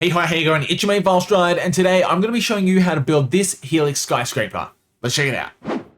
Hey, hi, how you going? It's your mate Valstride, and today I'm going to be showing you how to build this Helix Skyscraper. Let's check it out.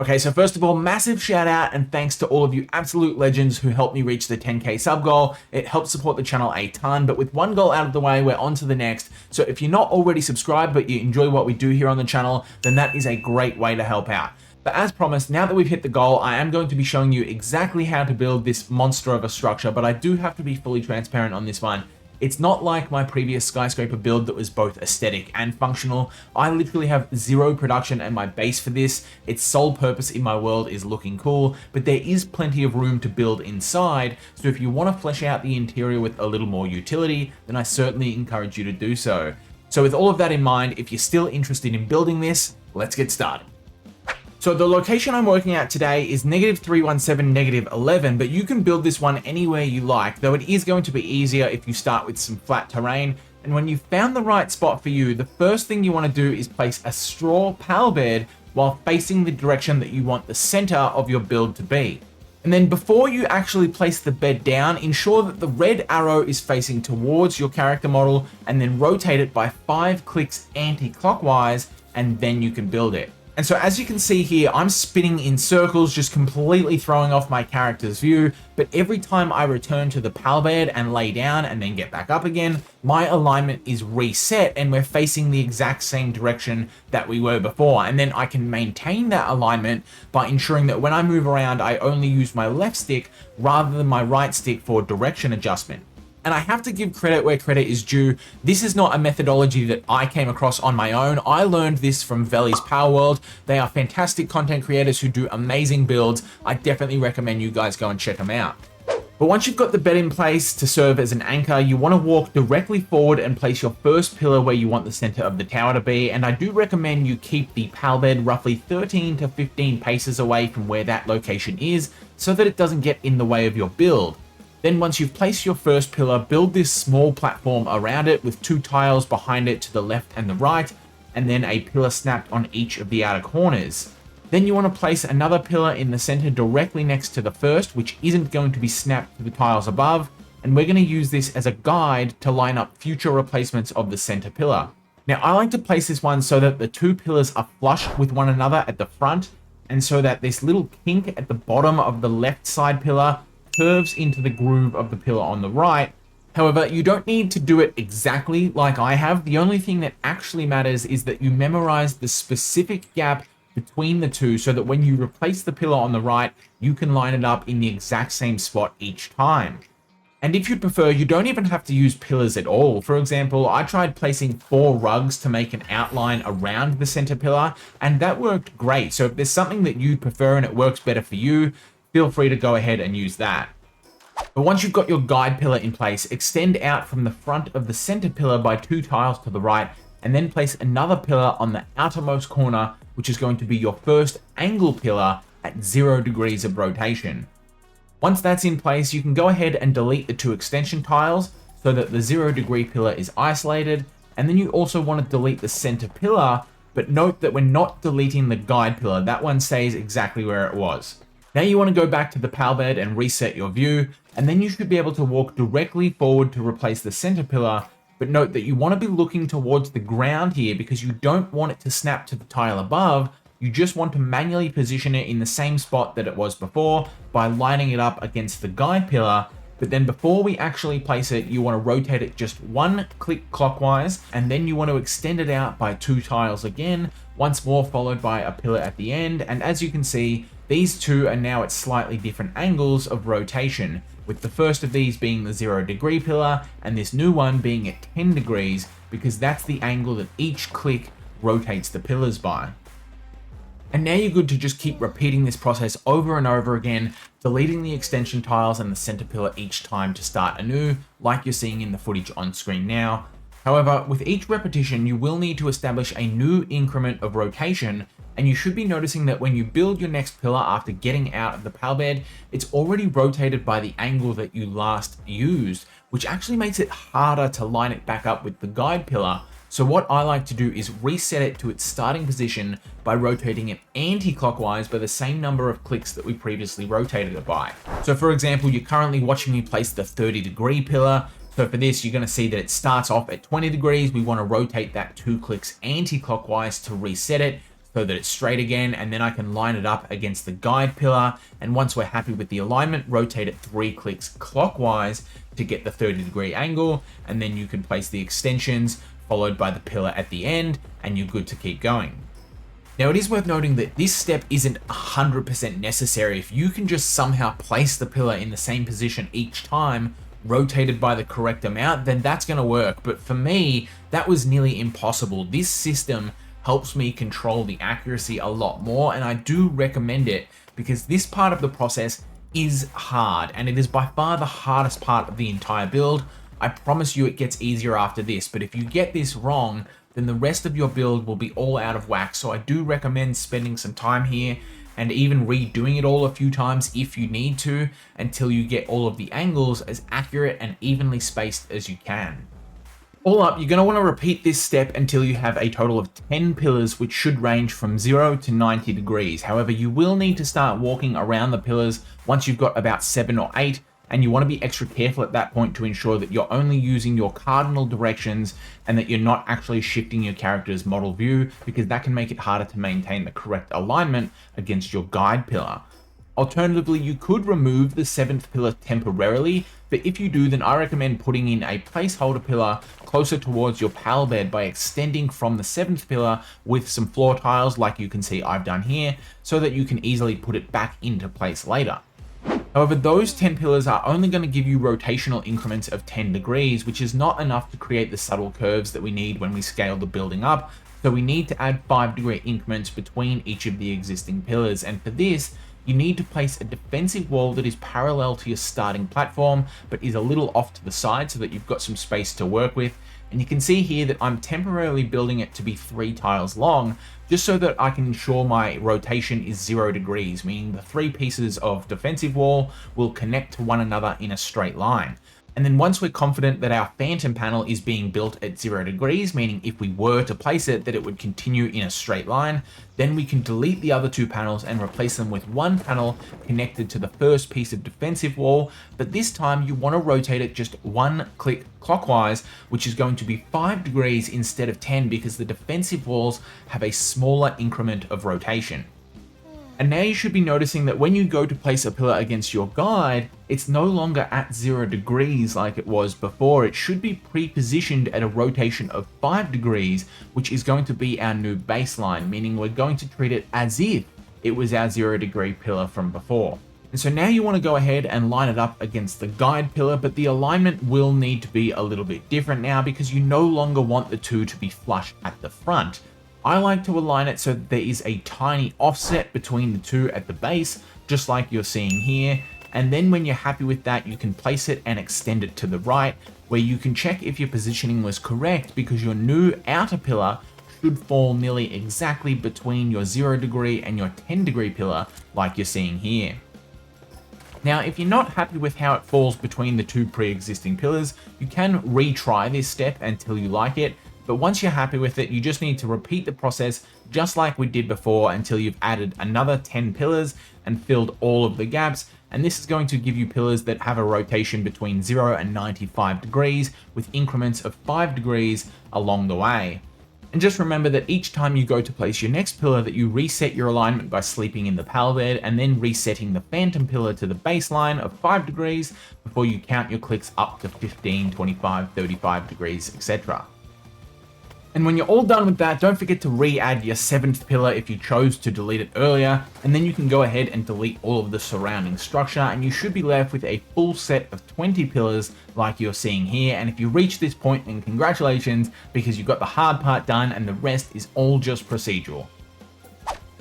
Okay, so first of all, massive shout out and thanks to all of you absolute legends who helped me reach the 10k sub goal. It helps support the channel a ton, but with one goal out of the way, we're on to the next. So if you're not already subscribed, but you enjoy what we do here on the channel, then that is a great way to help out. But as promised, now that we've hit the goal, I am going to be showing you exactly how to build this monster of a structure, but I do have to be fully transparent on this one. It's not like my previous skyscraper build that was both aesthetic and functional. I literally have zero production and my base for this. Its sole purpose in my world is looking cool, but there is plenty of room to build inside. So if you want to flesh out the interior with a little more utility, then I certainly encourage you to do so. So with all of that in mind, if you're still interested in building this, let's get started. So the location I'm working at today is -317, -11, but you can build this one anywhere you like, though it is going to be easier if you start with some flat terrain. And when you've found the right spot for you, the first thing you want to do is place a straw pal bed while facing the direction that you want the center of your build to be. And then before you actually place the bed down, ensure that the red arrow is facing towards your character model and then rotate it by 5 clicks anti-clockwise, and then you can build it. And so as you can see here, I'm spinning in circles, just completely throwing off my character's view. But every time I return to the pal bed and lay down and then get back up again, my alignment is reset and we're facing the exact same direction that we were before. And then I can maintain that alignment by ensuring that when I move around, I only use my left stick rather than my right stick for direction adjustment. And I have to give credit where credit is due. This is not a methodology that I came across on my own. I learned this from Helix Palworld. They are fantastic content creators who do amazing builds. I definitely recommend you guys go and check them out. But once you've got the bed in place to serve as an anchor, you want to walk directly forward and place your first pillar where you want the center of the tower to be. And I do recommend you keep the pal bed roughly 13 to 15 paces away from where that location is so that it doesn't get in the way of your build. Then once you've placed your first pillar, build this small platform around it with 2 tiles behind it to the left and the right, and then a pillar snapped on each of the outer corners. Then you want to place another pillar in the center directly next to the first, which isn't going to be snapped to the tiles above, and we're going to use this as a guide to line up future replacements of the center pillar. Now I like to place this one so that the 2 pillars are flush with one another at the front, and so that this little kink at the bottom of the left side pillar curves into the groove of the pillar on the right. However, you don't need to do it exactly like I have. The only thing that actually matters is that you memorize the specific gap between the two so that when you replace the pillar on the right, you can line it up in the exact same spot each time. And if you prefer, you don't even have to use pillars at all. For example, I tried placing 4 rugs to make an outline around the center pillar, and that worked great. So if there's something that you prefer and it works better for you, feel free to go ahead and use that. But once you've got your guide pillar in place, extend out from the front of the center pillar by 2 tiles to the right, and then place another pillar on the outermost corner, which is going to be your first angle pillar at 0 degrees of rotation. Once that's in place, you can go ahead and delete the 2 extension tiles so that the 0 degree pillar is isolated, and then you also want to delete the center pillar, but note that we're not deleting the guide pillar. That one stays exactly where it was. Now you want to go back to the pal bed and reset your view, and then you should be able to walk directly forward to replace the center pillar, but note that you want to be looking towards the ground here because you don't want it to snap to the tile above. You just want to manually position it in the same spot that it was before by lining it up against the guide pillar. But then before we actually place it, you want to rotate it just 1 click clockwise, and then you want to extend it out by 2 tiles again, once more followed by a pillar at the end. And as you can see, these 2 are now at slightly different angles of rotation, with the first of these being the 0 degree pillar and this new one being at 10 degrees because that's the angle that each click rotates the pillars by. And now you're good to just keep repeating this process over and over again, deleting the extension tiles and the center pillar each time to start anew, like you're seeing in the footage on screen now. However, with each repetition, you will need to establish a new increment of rotation, and you should be noticing that when you build your next pillar after getting out of the pal bed, it's already rotated by the angle that you last used, which actually makes it harder to line it back up with the guide pillar. So what I like to do is reset it to its starting position by rotating it anti-clockwise by the same number of clicks that we previously rotated it by. So for example, you're currently watching me place the 30 degree pillar. So for this, you're going to see that it starts off at 20 degrees. We want to rotate that 2 clicks anti-clockwise to reset it so that it's straight again. And then I can line it up against the guide pillar. And once we're happy with the alignment, rotate it 3 clicks clockwise to get the 30-degree angle. And then you can place the extensions followed by the pillar at the end, and you're good to keep going. Now, it is worth noting that this step isn't 100% necessary. If you can just somehow place the pillar in the same position each time, rotated by the correct amount, then that's going to work. But for me, that was nearly impossible. This system helps me control the accuracy a lot more, and I do recommend it because this part of the process is hard, and it is by far the hardest part of the entire build. I promise you it gets easier after this, but if you get this wrong, then the rest of your build will be all out of whack. So I do recommend spending some time here and even redoing it all a few times if you need to, until you get all of the angles as accurate and evenly spaced as you can. All up, you're going to want to repeat this step until you have a total of 10 pillars, which should range from 0 to 90 degrees. However, you will need to start walking around the pillars once you've got about 7 or 8, and you want to be extra careful at that point to ensure that you're only using your cardinal directions and that you're not actually shifting your character's model view, because that can make it harder to maintain the correct alignment against your guide pillar. Alternatively, you could remove the 7th pillar temporarily, but if you do, then I recommend putting in a placeholder pillar closer towards your pal bed by extending from the 7th pillar with some floor tiles like you can see I've done here, so that you can easily put it back into place later. However, those 10 pillars are only going to give you rotational increments of 10 degrees, which is not enough to create the subtle curves that we need when we scale the building up. So we need to add 5-degree increments between each of the existing pillars. And for this, you need to place a defensive wall that is parallel to your starting platform, but is a little off to the side so that you've got some space to work with. And you can see here that I'm temporarily building it to be 3 tiles long, just so that I can ensure my rotation is 0 degrees, meaning the 3 pieces of defensive wall will connect to one another in a straight line. And then once we're confident that our phantom panel is being built at 0 degrees, meaning if we were to place it, that it would continue in a straight line, then we can delete the other 2 panels and replace them with one panel connected to the first piece of defensive wall. But this time you want to rotate it just 1 click clockwise, which is going to be 5 degrees instead of 10, because the defensive walls have a smaller increment of rotation. And now you should be noticing that when you go to place a pillar against your guide, it's no longer at 0 degrees like it was before. It should be pre-positioned at a rotation of 5 degrees, which is going to be our new baseline, meaning we're going to treat it as if it was our 0 degree pillar from before. And so now you want to go ahead and line it up against the guide pillar, but the alignment will need to be a little bit different now, because you no longer want the 2 to be flush at the front. I like to align it so that there is a tiny offset between the 2 at the base, just like you're seeing here. And then when you're happy with that, you can place it and extend it to the right, where you can check if your positioning was correct, because your new outer pillar should fall nearly exactly between your 0 degree and your 10 degree pillar, like you're seeing here. Now, if you're not happy with how it falls between the 2 pre-existing pillars, you can retry this step until you like it. But once you're happy with it, you just need to repeat the process just like we did before until you've added another 10 pillars and filled all of the gaps. And this is going to give you pillars that have a rotation between 0 and 95 degrees with increments of 5 degrees along the way. And just remember that each time you go to place your next pillar, that you reset your alignment by sleeping in the pal bed and then resetting the phantom pillar to the baseline of 5 degrees before you count your clicks up to 15, 25, 35 degrees, etc. And when you're all done with that, don't forget to re-add your 7th pillar if you chose to delete it earlier, and then you can go ahead and delete all of the surrounding structure, and you should be left with a full set of 20 pillars like you're seeing here. And if you reach this point, then congratulations, because you got the hard part done and the rest is all just procedural.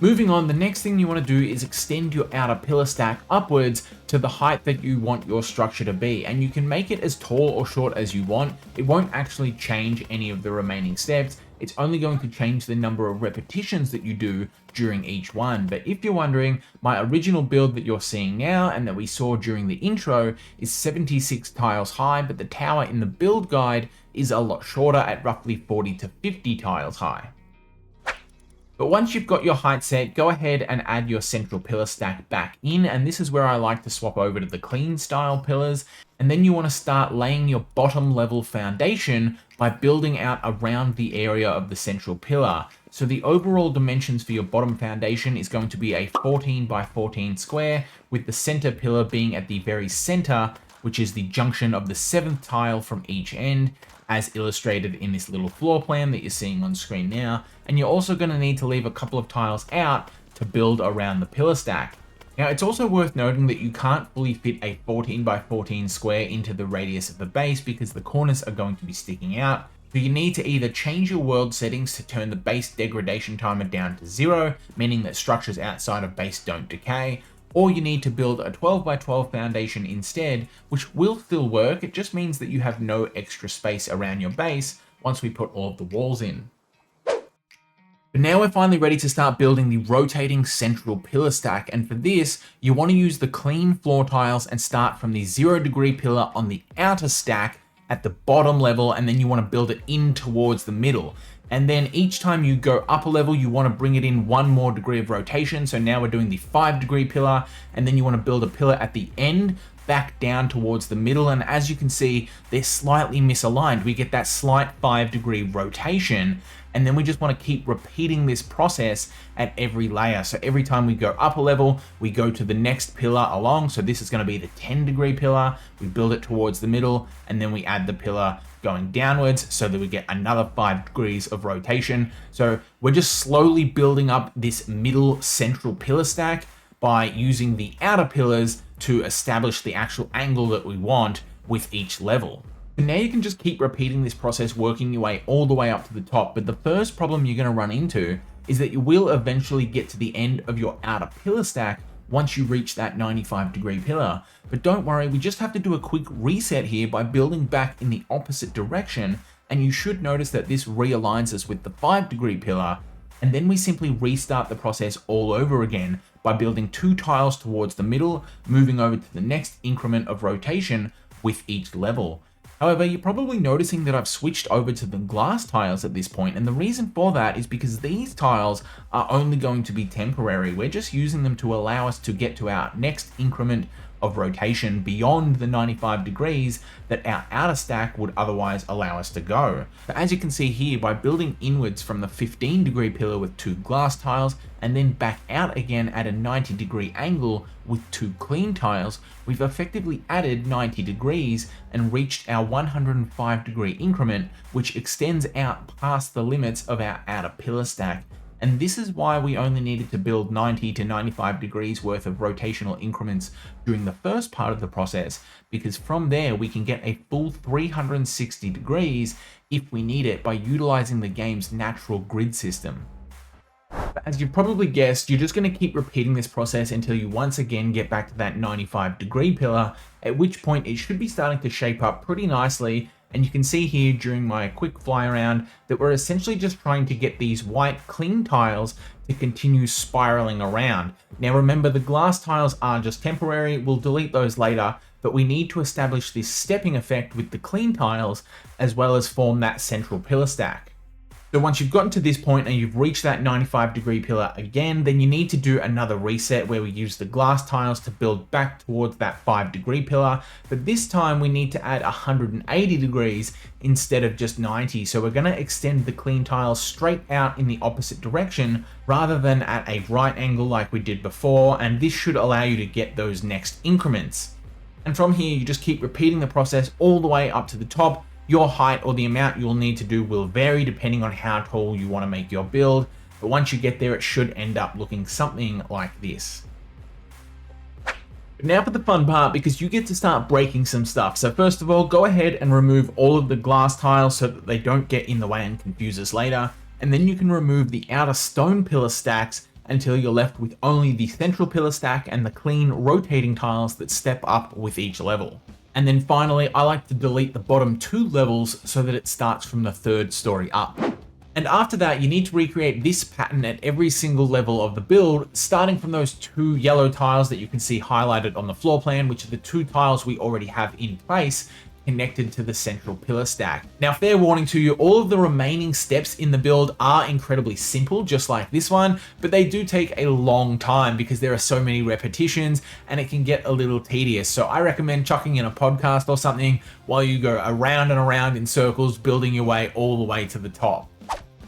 Moving on, the next thing you want to do is extend your outer pillar stack upwards to the height that you want your structure to be, and you can make it as tall or short as you want. It won't actually change any of the remaining steps. It's only going to change the number of repetitions that you do during each one. But if you're wondering, my original build that you're seeing now and that we saw during the intro is 76 tiles high, but the tower in the build guide is a lot shorter at roughly 40 to 50 tiles high. But once you've got your height set, go ahead and add your central pillar stack back in. And this is where I like to swap over to the clean style pillars. And then you want to start laying your bottom level foundation by building out around the area of the central pillar. So the overall dimensions for your bottom foundation is going to be a 14 by 14 square, with the center pillar being at the very center, which is the junction of the 7th tile from each end, as illustrated in this little floor plan that you're seeing on screen now. And you're also going to need to leave a couple of tiles out to build around the pillar stack. Now, it's also worth noting that you can't fully fit a 14 by 14 square into the radius of the base because the corners are going to be sticking out. So you need to either change your world settings to turn the base degradation timer down to 0, meaning that structures outside of base don't decay, or you need to build a 12 by 12 foundation instead, which will still work. It just means that you have no extra space around your base once we put all of the walls in. But now we're finally ready to start building the rotating central pillar stack, and for this, you want to use the clean floor tiles and start from the 0 degree pillar on the outer stack at the bottom level, and then you want to build it in towards the middle. And then each time you go up a level, you want to bring it in one more degree of rotation. So now we're doing the 5 degree pillar, and then you want to build a pillar at the end back down towards the middle. And as you can see, they're slightly misaligned. We get that slight 5 degree rotation. And then we just want to keep repeating this process at every layer. So every time we go up a level, we go to the next pillar along. So this is going to be the 10 degree pillar. We build it towards the middle, and then we add the pillar going downwards so that we get another 5 degrees of rotation. So we're just slowly building up this middle central pillar stack by using the outer pillars to establish the actual angle that we want with each level. And now you can just keep repeating this process, working your way all the way up to the top. But the first problem you're going to run into is that you will eventually get to the end of your outer pillar stack once you reach that 95 degree pillar. But don't worry, we just have to do a quick reset here by building back in the opposite direction. And you should notice that this realigns us with the 5 degree pillar. And then we simply restart the process all over again by building 2 tiles towards the middle, moving over to the next increment of rotation with each level. However, you're probably noticing that I've switched over to the glass tiles at this point, and the reason for that is because these tiles are only going to be temporary. We're just using them to allow us to get to our next increment of rotation beyond the 95 degrees that our outer stack would otherwise allow us to go. But as you can see here, by building inwards from the 15 degree pillar with 2 glass tiles and then back out again at a 90 degree angle with 2 clean tiles, we've effectively added 90 degrees and reached our 105 degree increment, which extends out past the limits of our outer pillar stack. And this is why we only needed to build 90 to 95 degrees worth of rotational increments during the first part of the process, because from there we can get a full 360 degrees if we need it by utilizing the game's natural grid system. But as you've probably guessed, you're just going to keep repeating this process until you once again get back to that 95 degree pillar, at which point it should be starting to shape up pretty nicely. And you can see here during my quick fly around that we're essentially just trying to get these white clean tiles to continue spiraling around. Now remember, the glass tiles are just temporary, we'll delete those later, but we need to establish this stepping effect with the clean tiles as well as form that central pillar stack. So once you've gotten to this point and you've reached that 95 degree pillar again, then you need to do another reset where we use the glass tiles to build back towards that 5 degree pillar. But this time we need to add 180 degrees instead of just 90. So we're going to extend the clean tiles straight out in the opposite direction rather than at a right angle like we did before. And this should allow you to get those next increments. And from here, you just keep repeating the process all the way up to the top. Your height or the amount you'll need to do will vary depending on how tall you want to make your build, but once you get there, it should end up looking something like this. But now for the fun part, because you get to start breaking some stuff. So first of all, go ahead and remove all of the glass tiles so that they don't get in the way and confuse us later. And then you can remove the outer stone pillar stacks until you're left with only the central pillar stack and the clean rotating tiles that step up with each level. And then finally, I like to delete the bottom 2 levels so that it starts from the 3rd story up. And after that, you need to recreate this pattern at every single level of the build, starting from those 2 yellow tiles that you can see highlighted on the floor plan, which are the 2 tiles we already have in place, connected to the central pillar stack. Now, fair warning to you, all of the remaining steps in the build are incredibly simple, just like this one, but they do take a long time because there are so many repetitions and it can get a little tedious. So I recommend chucking in a podcast or something while you go around and around in circles, building your way all the way to the top.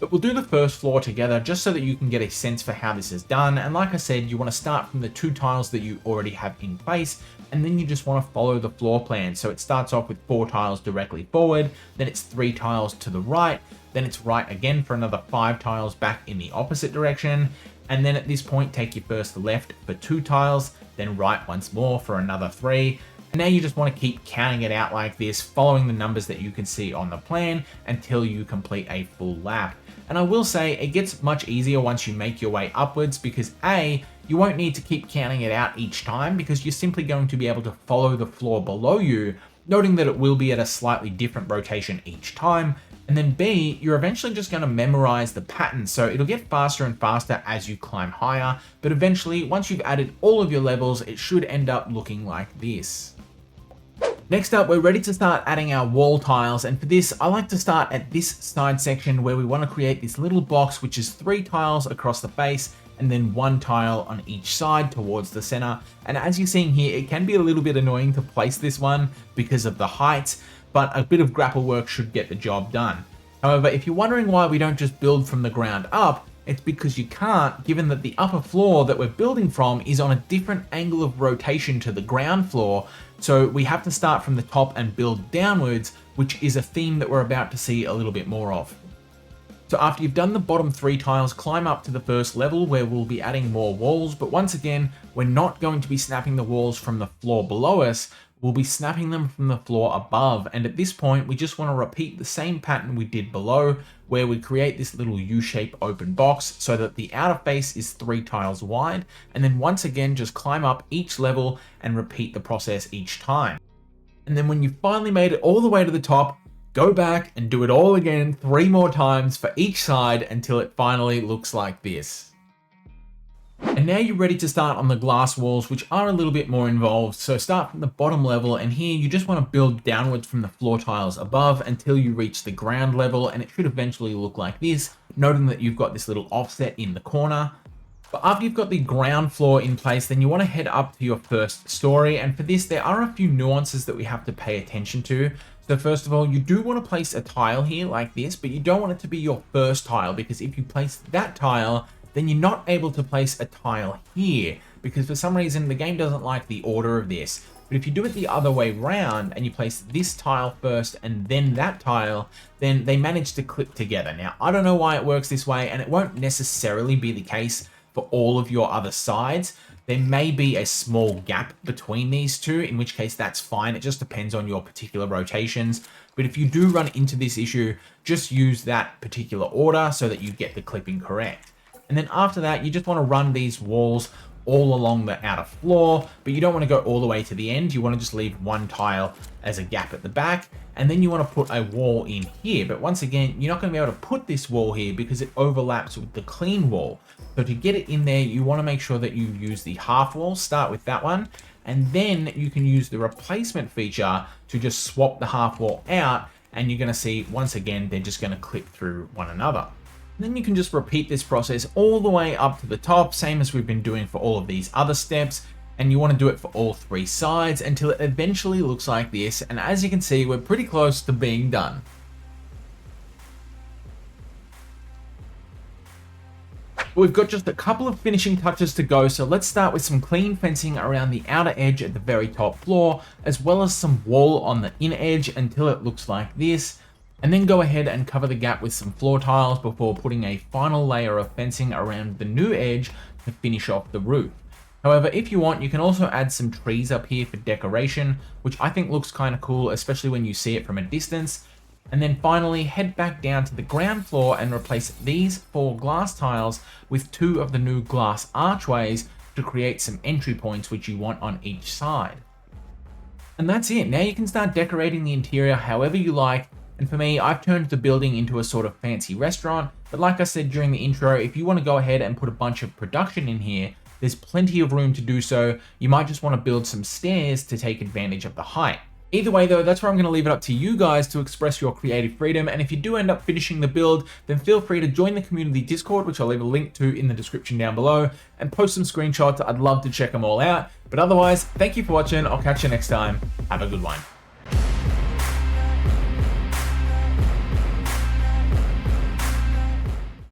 But we'll do the first floor together just so that you can get a sense for how this is done. And like I said, you want to start from the 2 tiles that you already have in place, and then you just want to follow the floor plan. So it starts off with 4 tiles directly forward, then it's 3 tiles to the right, then it's right again for another 5 tiles back in the opposite direction. And then at this point, take your first left for 2 tiles, then right once more for another 3. And now you just want to keep counting it out like this, following the numbers that you can see on the plan until you complete a full lap. And I will say it gets much easier once you make your way upwards because A, you won't need to keep counting it out each time because you're simply going to be able to follow the floor below you, noting that it will be at a slightly different rotation each time. And then B, you're eventually just going to memorize the pattern, so it'll get faster and faster as you climb higher, but eventually, once you've added all of your levels, it should end up looking like this. Next up, we're ready to start adding our wall tiles, and for this, I like to start at this side section where we want to create this little box which is 3 tiles across the face and then 1 tile on each side towards the center. And as you're seeing here, it can be a little bit annoying to place this one because of the height, but a bit of grapple work should get the job done. However, if you're wondering why we don't just build from the ground up, it's because you can't, given that the upper floor that we're building from is on a different angle of rotation to the ground floor. So we have to start from the top and build downwards, which is a theme that we're about to see a little bit more of. So after you've done the bottom 3 tiles, climb up to the first level where we'll be adding more walls. But once again, we're not going to be snapping the walls from the floor below us. We'll be snapping them from the floor above, and at this point we just want to repeat the same pattern we did below, where we create this little U-shaped open box so that the outer face is 3 tiles wide, and then once again just climb up each level and repeat the process each time. And then when you've finally made it all the way to the top, go back and do it all again 3 more times for each side until it finally looks like this. And now you're ready to start on the glass walls, which are a little bit more involved. So start from the bottom level, and here you just want to build downwards from the floor tiles above until you reach the ground level, and it should eventually look like this, noting that you've got this little offset in the corner. But after you've got the ground floor in place, then you want to head up to your first story, and for this there are a few nuances that we have to pay attention to. So first of all, you do want to place a tile here like this, but you don't want it to be your first tile, because if you place that tile, then you're not able to place a tile here, because for some reason the game doesn't like the order of this. But if you do it the other way round and you place this tile first and then that tile, then they manage to clip together. Now, I don't know why it works this way, and it won't necessarily be the case for all of your other sides. There may be a small gap between these two, in which case that's fine. It just depends on your particular rotations. But if you do run into this issue, just use that particular order so that you get the clipping correct. And then after that, you just want to run these walls all along the outer floor, but you don't want to go all the way to the end. You want to just leave 1 tile as a gap at the back, and then you want to put a wall in here. But once again, you're not going to be able to put this wall here because it overlaps with the clean wall. So to get it in there, you want to make sure that you use the half wall, start with that one, and then you can use the replacement feature to just swap the half wall out, and you're going to see, once again, they're just going to clip through one another. Then you can just repeat this process all the way up to the top, same as we've been doing for all of these other steps, and you want to do it for all 3 sides until it eventually looks like this. And as you can see, we're pretty close to being done. We've got just a couple of finishing touches to go, so let's start with some clean fencing around the outer edge at the very top floor, as well as some wall on the inner edge until it looks like this. And then go ahead and cover the gap with some floor tiles before putting a final layer of fencing around the new edge to finish off the roof. However, if you want, you can also add some trees up here for decoration, which I think looks kind of cool, especially when you see it from a distance. And then finally, head back down to the ground floor and replace these 4 glass tiles with 2 of the new glass archways to create some entry points which you want on each side. And that's it. Now you can start decorating the interior however you like. And for me, I've turned the building into a sort of fancy restaurant, but like I said during the intro, if you want to go ahead and put a bunch of production in here, there's plenty of room to do so. You might just want to build some stairs to take advantage of the height. Either way though, that's where I'm going to leave it up to you guys to express your creative freedom. And if you do end up finishing the build, then feel free to join the community Discord, which I'll leave a link to in the description down below, and post some screenshots. I'd love to check them all out. But otherwise, thank you for watching. I'll catch you next time. Have a good one.